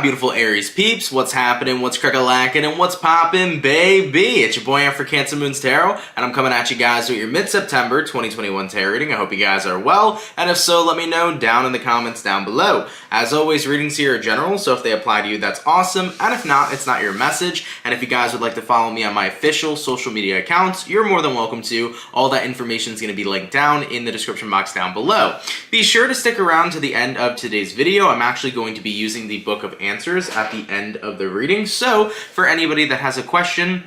Beautiful Aries peeps, what's happening, what's crack-a-lackin', and what's poppin', baby? It's your boy Am for CancerMoonsTarot, and I'm coming at you guys with your mid-September 2021 tarot reading. I hope you guys are well, and if so, let me know down in the comments down below. As always, readings here are general, so if they apply to you, that's awesome, and if not, it's not your message. And if you guys would like to follow me on my official social media accounts, you're more than welcome to. All that information is going to be linked down in the description box down below. Be sure to stick around to the end of today's video. I'm actually going to be using the Book of Answers at the end of the reading. So for anybody that has a question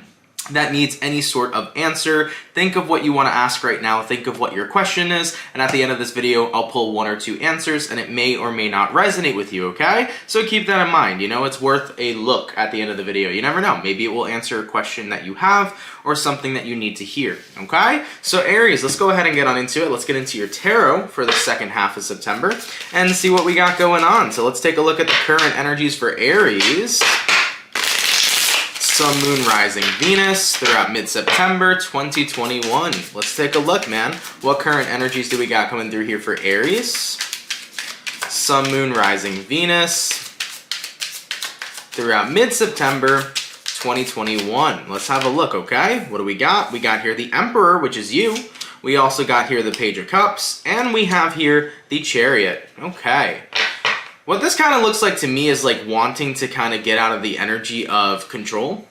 that needs any sort of answer, think of what you want to ask right now, think of what your question is, and at the end of this video, I'll pull one or two answers, and it may or may not resonate with you, okay? So keep that in mind. You know, it's worth a look at the end of the video. You never know. Maybe it will answer a question that you have or something that you need to hear, okay? So Aries, let's go ahead and get on into it. Let's get into your tarot for the second half of September and see what we got going on. So let's take a look at the current energies for Aries. Sun, Moon, Rising, Venus throughout mid-September 2021. Let's take a look, man. What current energies do we got coming through here for Aries? Sun, Moon, Rising, Venus throughout mid-September 2021. Let's have a look, okay? What do we got? We got here the Emperor, which is you. We also got here the Page of Cups, and we have here the Chariot. Okay. What this kind of looks like to me is like wanting to kind of get out of the energy of control.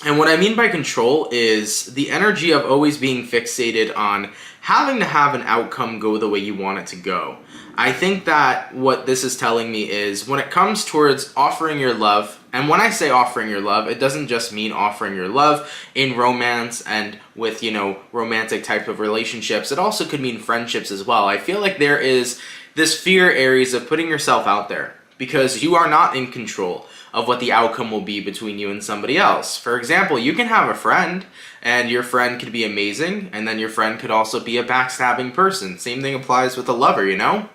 And what I mean by control is the energy of always being fixated on having to have an outcome go the way you want it to go. I think that what this is telling me is when it comes towards offering your love, and when I say offering your love, it doesn't just mean offering your love in romance and with, you know, romantic type of relationships. It also could mean friendships as well. I feel like there is this fear, Aries, of putting yourself out there because you are not in control of what the outcome will be between you and somebody else. For example, you can have a friend and your friend could be amazing, and then your friend could also be a backstabbing person. Same thing applies with a lover, you know?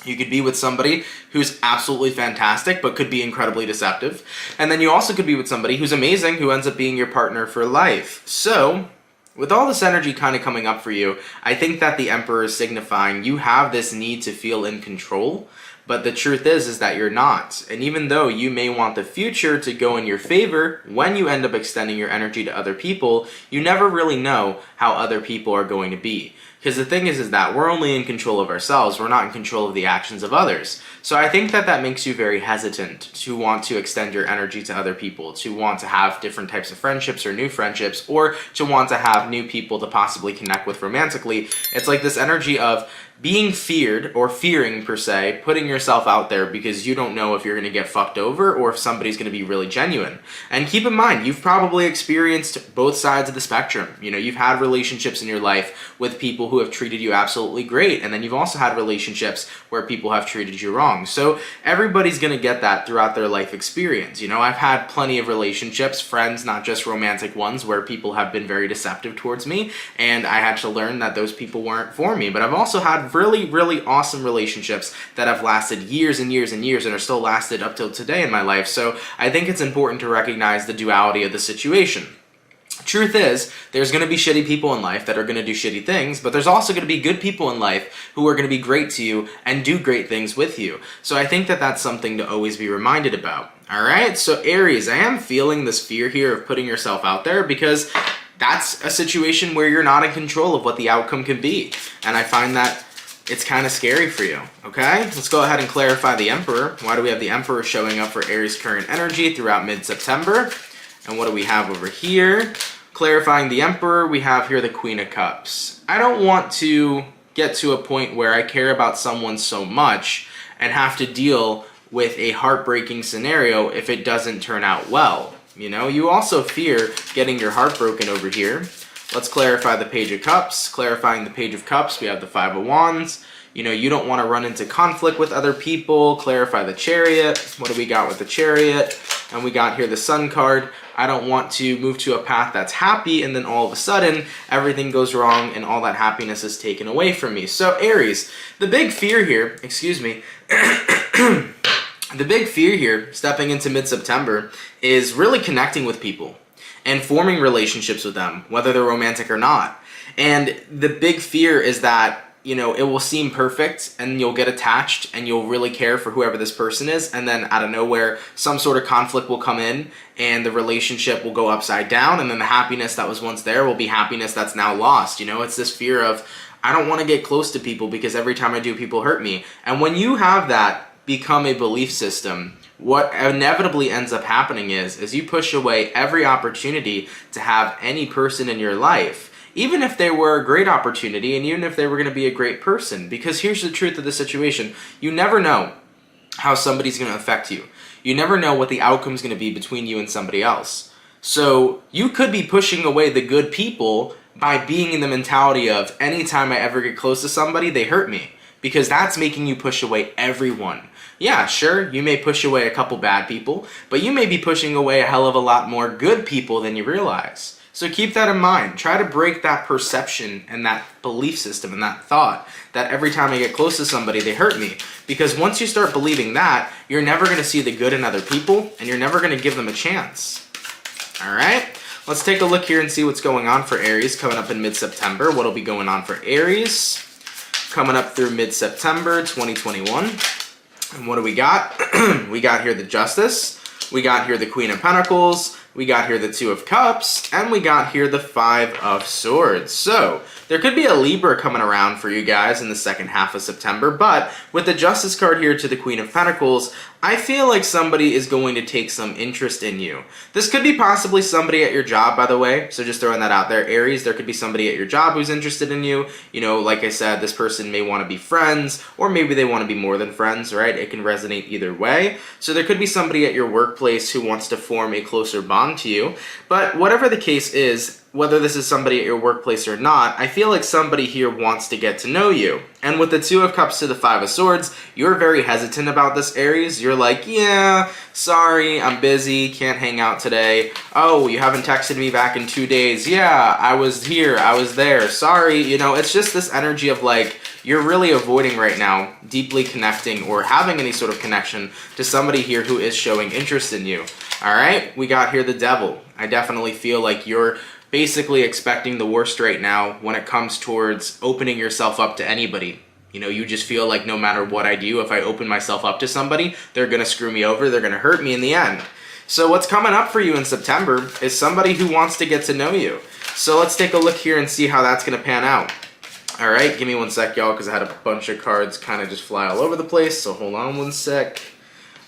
You could be with somebody who's absolutely fantastic but could be incredibly deceptive. And then you also could be with somebody who's amazing who ends up being your partner for life. So with all this energy kind of coming up for you, I think that the Emperor is signifying you have this need to feel in control, but the truth is that you're not. And even though you may want the future to go in your favor, when you end up extending your energy to other people, you never really know how other people are going to be. Because the thing is that we're only in control of ourselves. We're not in control of the actions of others. So I think that makes you very hesitant to want to extend your energy to other people, to want to have different types of friendships or new friendships, or to want to have new people to possibly connect with romantically. It's like this energy of being feared, or fearing per se, putting yourself out there because you don't know if you're going to get fucked over or if somebody's going to be really genuine. And keep in mind, you've probably experienced both sides of the spectrum. You know, you've had relationships in your life with people who have treated you absolutely great, and then you've also had relationships where people have treated you wrong. So everybody's going to get that throughout their life experience. You know, I've had plenty of relationships, friends, not just romantic ones, where people have been very deceptive towards me, and I had to learn that those people weren't for me. But I've also had really, really awesome relationships that have lasted years and years and years and are still lasted up till today in my life. So I think it's important to recognize the duality of the situation. Truth is, there's going to be shitty people in life that are going to do shitty things, but there's also going to be good people in life who are going to be great to you and do great things with you. So I think that that's something to always be reminded about. All right, so Aries, I am feeling this fear here of putting yourself out there because that's a situation where you're not in control of what the outcome can be. And I find that it's kind of scary for you, okay? Let's go ahead and clarify the Emperor. Why do we have the Emperor showing up for Aries' current energy throughout mid-September? And what do we have over here? Clarifying the Emperor, we have here the Queen of Cups. I don't want to get to a point where I care about someone so much and have to deal with a heartbreaking scenario if it doesn't turn out well. You know, you also fear getting your heart broken over here. Let's clarify the Page of Cups. Clarifying the Page of Cups, we have the Five of Wands. You know, you don't want to run into conflict with other people. Clarify the Chariot. What do we got with the Chariot? And we got here the Sun card. I don't want to move to a path that's happy and then all of a sudden everything goes wrong and all that happiness is taken away from me. So Aries, the big fear here, excuse me, The big fear here, stepping into mid-September, is really connecting with people and forming relationships with them, whether they're romantic or not. And the big fear is that, you know, it will seem perfect and you'll get attached and you'll really care for whoever this person is, and then out of nowhere some sort of conflict will come in and the relationship will go upside down, and then the happiness that was once there will be happiness that's now lost. You know, it's this fear of, I don't want to get close to people because every time I do, people hurt me. And when you have that become a belief system, what inevitably ends up happening is you push away every opportunity to have any person in your life, even if they were a great opportunity and even if they were going to be a great person. Because here's the truth of the situation. You never know how somebody's going to affect you. You never know what the outcome's going to be between you and somebody else. So you could be pushing away the good people by being in the mentality of, anytime I ever get close to somebody, they hurt me. Because that's making you push away everyone. Yeah, sure, you may push away a couple bad people, but you may be pushing away a hell of a lot more good people than you realize. So keep that in mind. Try to break that perception and that belief system and that thought that every time I get close to somebody, they hurt me. Because once you start believing that, you're never going to see the good in other people, and you're never going to give them a chance. All right? Let's take a look here and see what's going on for Aries coming up in mid-September. What'll be going on for Aries coming up through mid-September 2021. And what do we got? We got here the Justice, we got here the Queen of Pentacles, we got here the Two of Cups, and we got here the Five of Swords. So there could be a Libra coming around for you guys in the second half of September, but with the Justice card here to the Queen of Pentacles, I feel like somebody is going to take some interest in you. This could be possibly somebody at your job, by the way, so just throwing that out there. Aries, there could be somebody at your job who's interested in you. You know, like I said, this person may want to be friends, or maybe they want to be more than friends, right? It can resonate either way. So there could be somebody at your workplace who wants to form a closer bond to you. But whatever the case is, whether this is somebody at your workplace or not, I feel like somebody here wants to get to know you. And with the Two of Cups to the Five of Swords, you're very hesitant about this, Aries. You're like, yeah, sorry, I'm busy, can't hang out today. Oh, you haven't texted me back in 2 days. Yeah, I was here, I was there. Sorry, you know, it's just this energy of like, you're really avoiding right now deeply connecting or having any sort of connection to somebody here who is showing interest in you. All right, we got here the Devil. I definitely feel like you're basically expecting the worst right now when it comes towards opening yourself up to anybody. You know, you just feel like no matter what I do, if I open myself up to somebody, they're going to screw me over, they're going to hurt me in the end. So what's coming up for you in September is somebody who wants to get to know you. So let's take a look here and see how that's going to pan out. All right, give me one sec, y'all, because I had a bunch of cards kind of just fly all over the place, so hold on one sec.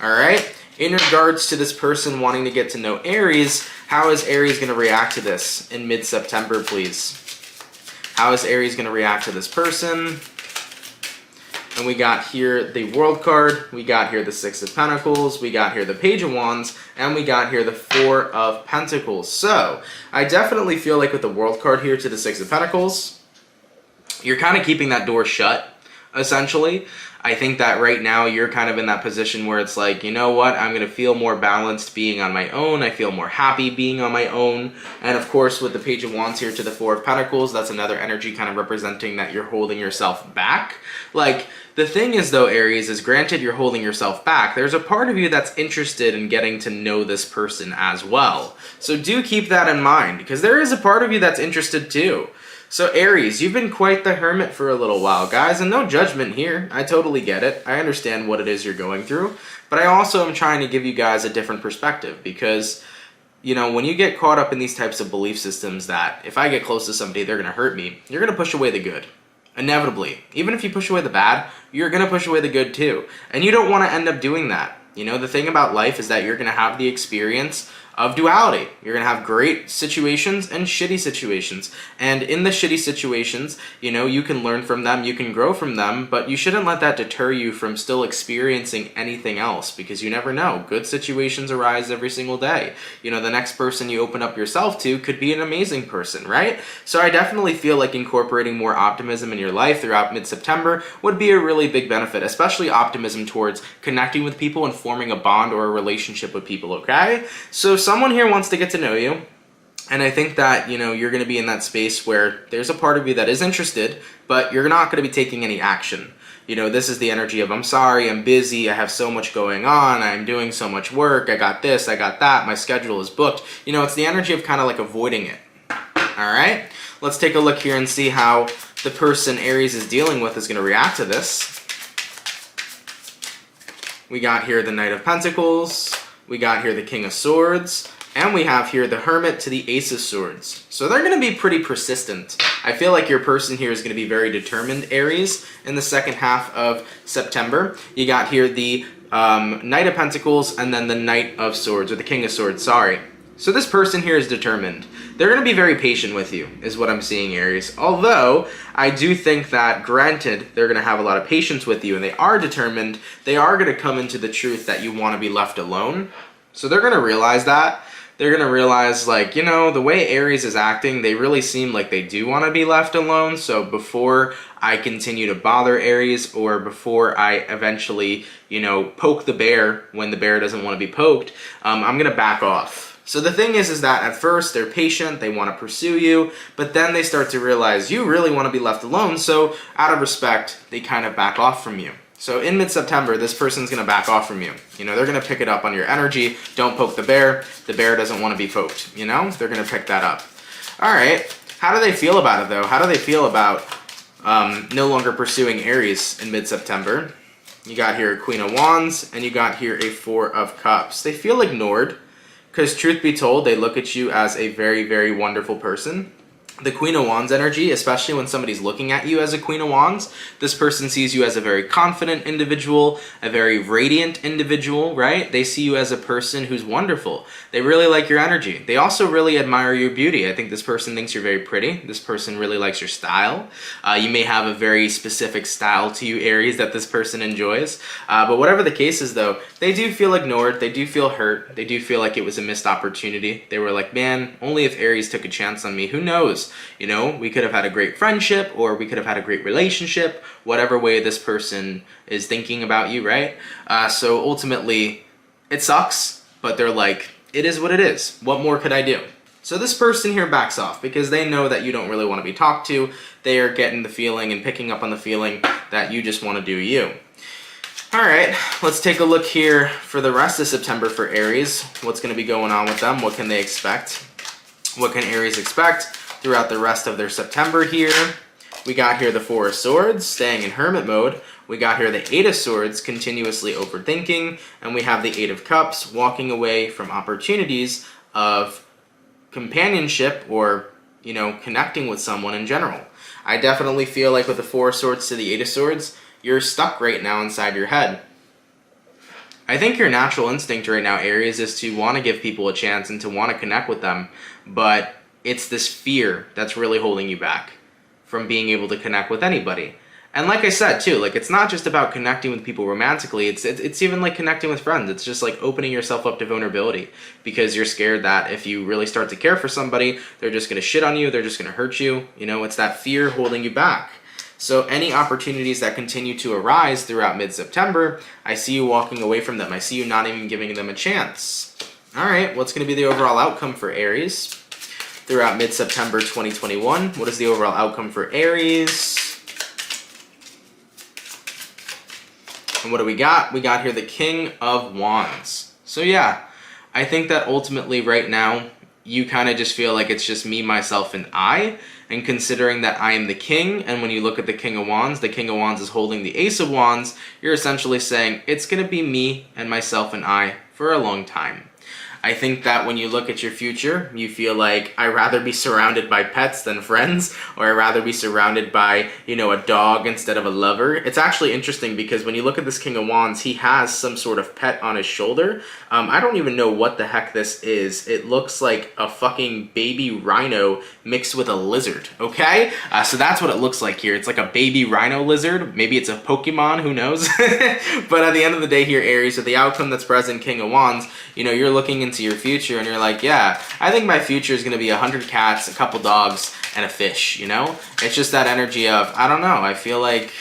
All right, in regards to this person wanting to get to know Aries, how is Aries going to react to this in mid-September, please? How is Aries going to react to this person? And we got here the World card, we got here the Six of Pentacles, we got here the Page of Wands, and we got here the Four of Pentacles. So, I definitely feel like with the World card here to the Six of Pentacles, you're kind of keeping that door shut, essentially. I think that right now you're kind of in that position where it's like, you know what, I'm going to feel more balanced being on my own. I feel more happy being on my own. And of course, with the Page of Wands here to the Four of Pentacles, that's another energy kind of representing that you're holding yourself back. Like, the thing is though, Aries, is granted you're holding yourself back, there's a part of you that's interested in getting to know this person as well. So do keep that in mind, because there is a part of you that's interested too. So Aries, you've been quite the hermit for a little while, guys, and no judgment here. I totally get it. I understand what it is you're going through, but I also am trying to give you guys a different perspective because, you know, when you get caught up in these types of belief systems that if I get close to somebody, they're going to hurt me, you're going to push away the good. Inevitably. Even if you push away the bad, you're going to push away the good too. And you don't want to end up doing that. You know, the thing about life is that you're going to have the experience of duality. You're going to have great situations and shitty situations. And in the shitty situations, you know, you can learn from them, you can grow from them, but you shouldn't let that deter you from still experiencing anything else, because you never know. Good situations arise every single day. You know, the next person you open up yourself to could be an amazing person, right? So I definitely feel like incorporating more optimism in your life throughout mid-September would be a really big benefit, especially optimism towards connecting with people and forming a bond or a relationship with people, okay? So someone here wants to get to know you, and I think that, you know, you're going to be in that space where there's a part of you that is interested, but you're not going to be taking any action. this is the energy of, I'm sorry, I'm busy, I have so much going on, I'm doing so much work, I got this, I got that, my schedule is booked. It's the energy of kind of like avoiding it. All right, let's take a look here and see how the person Aries is dealing with is going to react to this. We got here the Knight of Pentacles, we got here the King of Swords, and we have here the Hermit to the Ace of Swords. So they're going to be pretty persistent. I feel like your person here is going to be very determined, Aries, in the second half of September. You got here the Knight of Pentacles and then the Knight of Swords, or the King of Swords, sorry. So this person here is determined. They're going to be very patient with you, is what I'm seeing, Aries. Although, I do think that, granted, they're going to have a lot of patience with you and they are determined, they are going to come into the truth that you want to be left alone. So they're going to realize that. They're going to realize, like, the way Aries is acting, they really seem like they do want to be left alone. So before I continue to bother Aries, or before I eventually, poke the bear when the bear doesn't want to be poked, I'm going to back off. So the thing is that at first they're patient, they want to pursue you, but then they start to realize you really want to be left alone, so out of respect, they kind of back off from you. So in mid-September, this person's going to back off from you. They're going to pick it up on your energy. Don't poke the bear doesn't want to be poked, they're going to pick that up. All right, how do they feel about it though? How do they feel about no longer pursuing Aries in mid-September? You got here a Queen of Wands, and you got here a Four of Cups. They feel ignored. Because truth be told, they look at you as a very, very wonderful person. The Queen of Wands energy, especially when somebody's looking at you as a Queen of Wands, this person sees you as a very confident individual, a very radiant individual, right? They see you as a person who's wonderful. They really like your energy. They also really admire your beauty. I think this person thinks you're very pretty. This person really likes your style. You may have a very specific style to you, Aries, that this person enjoys. But whatever the case is, though, they do feel ignored. They do feel hurt. They do feel like it was a missed opportunity. They were like, man, only if Aries took a chance on me. Who knows? We could have had a great friendship, or we could have had a great relationship, whatever way this person is thinking about you, right? So ultimately, it sucks, but they're like, it is what it is. What more could I do? So this person here backs off because they know that you don't really want to be talked to. They are getting the feeling and picking up on the feeling that you just want to do you. All right, let's take a look here for the rest of September for Aries. What's going to be going on with them? What can they expect? What can Aries expect throughout the rest of their September here? We got here the Four of Swords, staying in hermit mode. We got here the Eight of Swords, continuously overthinking. And we have the Eight of Cups, walking away from opportunities of companionship or, connecting with someone in general. I definitely feel like with the Four of Swords to the Eight of Swords, you're stuck right now inside your head. I think your natural instinct right now, Aries, is to want to give people a chance and to want to connect with them, but it's this fear that's really holding you back from being able to connect with anybody. And like I said too, like, it's not just about connecting with people romantically, it's even like connecting with friends. It's just like opening yourself up to vulnerability because you're scared that if you really start to care for somebody, they're just going to shit on you, they're just going to hurt you. It's that fear holding you back. So any opportunities that continue to arise throughout mid-September, I see you walking away from them. I see you not even giving them a chance. All right, what's going to be the overall outcome for Aries throughout mid-September 2021? What is the overall outcome for Aries? And what do we got? We got here the King of Wands. So yeah, I think that ultimately right now, you kind of just feel like it's just me, myself, and I. And considering that I am the king, and when you look at the King of Wands is holding the Ace of Wands, you're essentially saying, it's going to be me and myself and I for a long time. I think that when you look at your future, you feel like, I'd rather be surrounded by pets than friends, or I'd rather be surrounded by, a dog instead of a lover. It's actually interesting because when you look at this King of Wands, he has some sort of pet on his shoulder. I don't even know what the heck this is. It looks like a fucking baby rhino mixed with a lizard, okay? So that's what it looks like here. It's like a baby rhino lizard. Maybe it's a Pokemon, who knows? But at the end of the day here, Aries, with the outcome that's present, King of Wands, you're looking into your future and you're like, yeah, I think my future is going to be 100 cats, a couple dogs, and a fish, It's just that energy of, I don't know, I feel like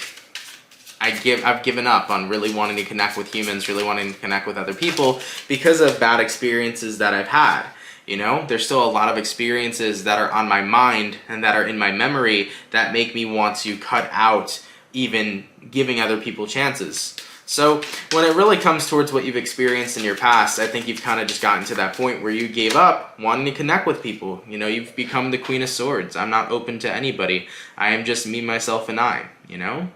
I've given up on really wanting to connect with humans, really wanting to connect with other people because of bad experiences that I've had. There's still a lot of experiences that are on my mind and that are in my memory that make me want to cut out even giving other people chances. So when it really comes towards what you've experienced in your past, I think you've kind of just gotten to that point where you gave up wanting to connect with people. You know, you've become the Queen of Swords. I'm not open to anybody. I am just me, myself, and I, you know?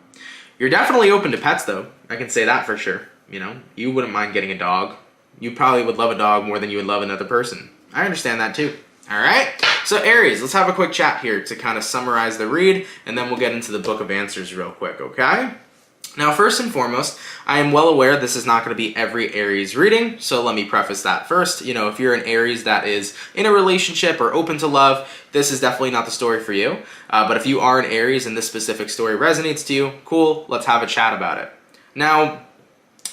You're definitely open to pets, though. I can say that for sure. You know, you wouldn't mind getting a dog. You probably would love a dog more than you would love another person. I understand that too. All right? So Aries, let's have a quick chat here to kind of summarize the read, and then we'll get into the book of answers real quick, okay? Now, first and foremost, I am well aware this is not going to be every Aries reading, so let me preface that first. You know, if you're an Aries that is in a relationship or open to love, this is definitely not the story for you. But if you are an Aries and this specific story resonates to you, cool, let's have a chat about it. Now,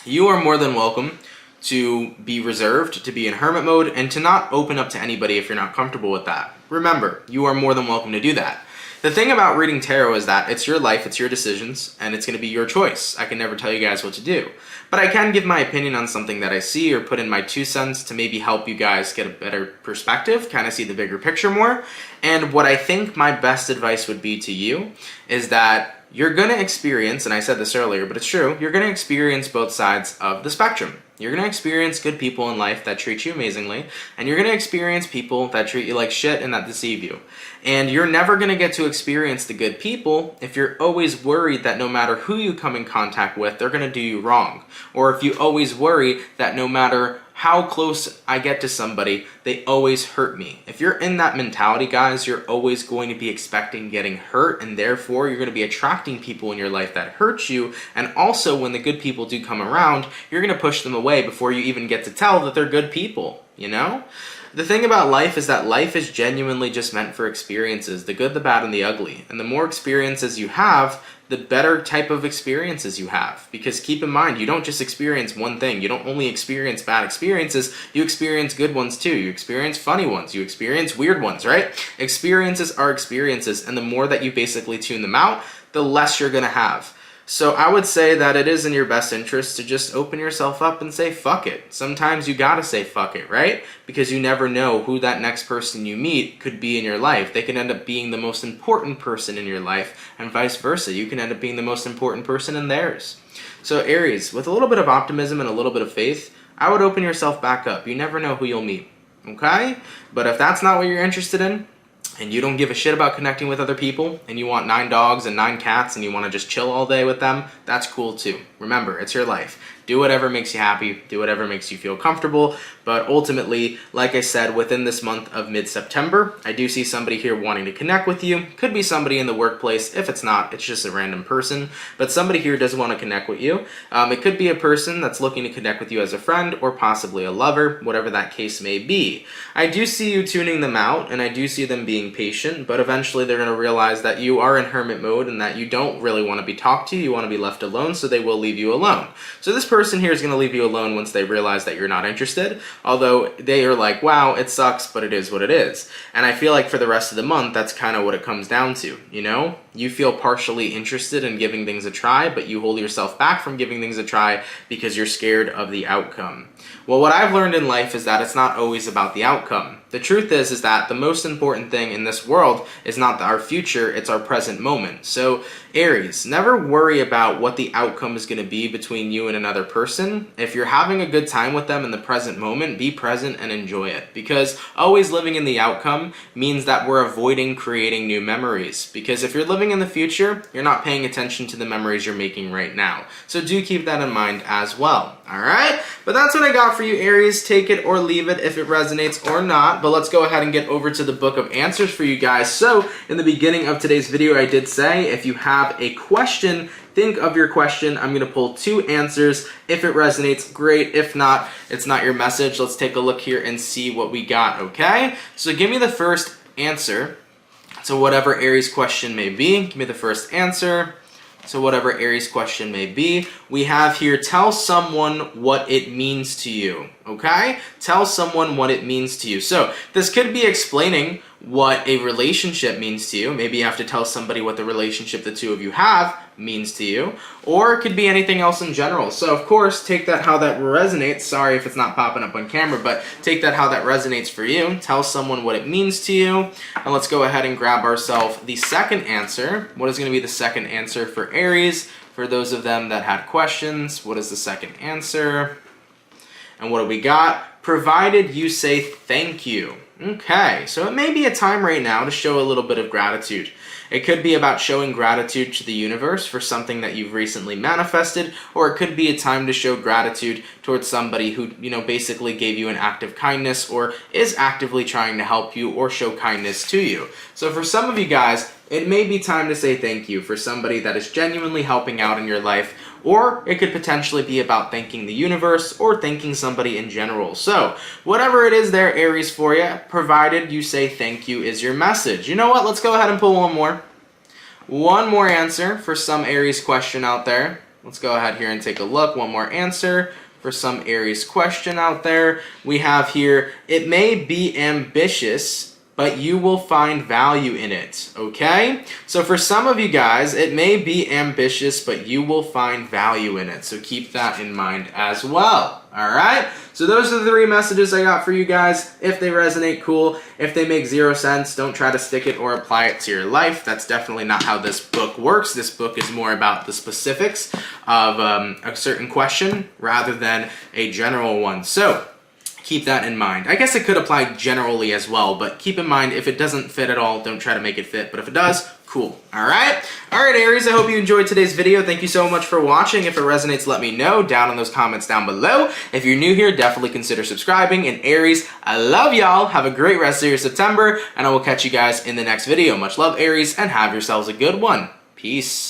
you are more than welcome to be reserved, to be in hermit mode, and to not open up to anybody if you're not comfortable with that. Remember, you are more than welcome to do that. The thing about reading tarot is that it's your life, it's your decisions, and it's going to be your choice. I can never tell you guys what to do. But I can give my opinion on something that I see or put in my 2 cents to maybe help you guys get a better perspective, kind of see the bigger picture more. And what I think my best advice would be to you is that you're going to experience, and I said this earlier, but it's true, you're going to experience both sides of the spectrum. You're going to experience good people in life that treat you amazingly, and you're going to experience people that treat you like shit and that deceive you. And you're never going to get to experience the good people if you're always worried that no matter who you come in contact with, they're going to do you wrong. Or if you always worry that no matter how close I get to somebody, they always hurt me. If you're in that mentality, guys, you're always going to be expecting getting hurt, and therefore you're going to be attracting people in your life that hurt you. And also, when the good people do come around, you're going to push them away before you even get to tell that they're good people, you know? The thing about life is that life is genuinely just meant for experiences, the good, the bad, and the ugly. And the more experiences you have, the better type of experiences you have. Because keep in mind, you don't just experience one thing. You don't only experience bad experiences, you experience good ones too. You experience funny ones, you experience weird ones, right? Experiences are experiences, and the more that you basically tune them out, the less you're gonna have. So I would say that it is in your best interest to just open yourself up and say fuck it. Sometimes you gotta say fuck it, right? Because you never know who that next person you meet could be in your life. They can end up being the most important person in your life, and vice versa. You can end up being the most important person in theirs. So Aries, with a little bit of optimism and a little bit of faith, I would open yourself back up. You never know who you'll meet, okay? But if that's not what you're interested in, and you don't give a shit about connecting with other people, and you want 9 dogs and 9 cats, and you want to just chill all day with them, that's cool too. Remember, it's your life. Do whatever makes you happy, do whatever makes you feel comfortable, but ultimately, like I said, within this month of mid-September, I do see somebody here wanting to connect with you. Could be somebody in the workplace. If it's not, it's just a random person, but somebody here does want to connect with you. It could be a person that's looking to connect with you as a friend, or possibly a lover, whatever that case may be. I do see you tuning them out, and I do see them being patient, but eventually they're going to realize that you are in hermit mode and that you don't really want to be talked to, you want to be left alone, so they will leave you alone. So this person here is going to leave you alone once they realize that you're not interested, although they are like, wow, it sucks, but it is what it is. And I feel like for the rest of the month, that's kind of what it comes down to, you know? You feel partially interested in giving things a try, but you hold yourself back from giving things a try because you're scared of the outcome. Well, what I've learned in life is that it's not always about the outcome. The truth is that the most important thing in this world is not our future, it's our present moment. So Aries, never worry about what the outcome is going to be between you and another person. If you're having a good time with them in the present moment, be present and enjoy it. Because always living in the outcome means that we're avoiding creating new memories. Because if you're living in the future, you're not paying attention to the memories you're making right now. So do keep that in mind as well. Alright? But that's what I got for you, Aries. Take it or leave it if it resonates or not. But let's go ahead and get over to the book of answers for you guys. So in the beginning of today's video, I did say if you have a question, think of your question. I'm going to pull 2 answers. If it resonates, great. If not, it's not your message. Let's take a look here and see what we got, okay? So give me the first answer to whatever Aries question may be. Give me the first answer to whatever Aries question may be. We have here, tell someone what it means to you, okay? Tell someone what it means to you. So this could be explaining what a relationship means to you. Maybe you have to tell somebody what the relationship the two of you have means to you, or it could be anything else in general. So of course, take that how that resonates. Sorry if it's not popping up on camera, but take that how that resonates for you. Tell someone what it means to you. And let's go ahead and grab ourselves the second answer. What is going to be the second answer for Aries? For those of them that had questions, what is the second answer? And what do we got? Provided you say thank you. Okay, so it may be a time right now to show a little bit of gratitude. It could be about showing gratitude to the universe for something that you've recently manifested, or it could be a time to show gratitude towards somebody who, basically gave you an act of kindness or is actively trying to help you or show kindness to you. So for some of you guys, it may be time to say thank you for somebody that is genuinely helping out in your life, or it could potentially be about thanking the universe or thanking somebody in general. So whatever it is there, Aries, for you, provided you say thank you is your message. You know what? Let's go ahead and pull one more. One more answer for some Aries question out there. Let's go ahead here and take a look. One more answer for some Aries question out there. We have here, it may be ambitious, but you will find value in it, okay? So for some of you guys, it may be ambitious, but you will find value in it. So keep that in mind as well, all right? So those are the 3 messages I got for you guys. If they resonate, cool. If they make 0 sense, don't try to stick it or apply it to your life. That's definitely not how this book works. This book is more about the specifics of a certain question rather than a general one. So keep that in mind. I guess it could apply generally as well, but keep in mind if it doesn't fit at all, don't try to make it fit. But if it does, cool. All right, Aries, I hope you enjoyed today's video. Thank you so much for watching. If it resonates, let me know down in those comments down below. If you're new here, definitely consider subscribing. And Aries, I love y'all. Have a great rest of your September, and I will catch you guys in the next video. Much love, Aries, and have yourselves a good one. Peace.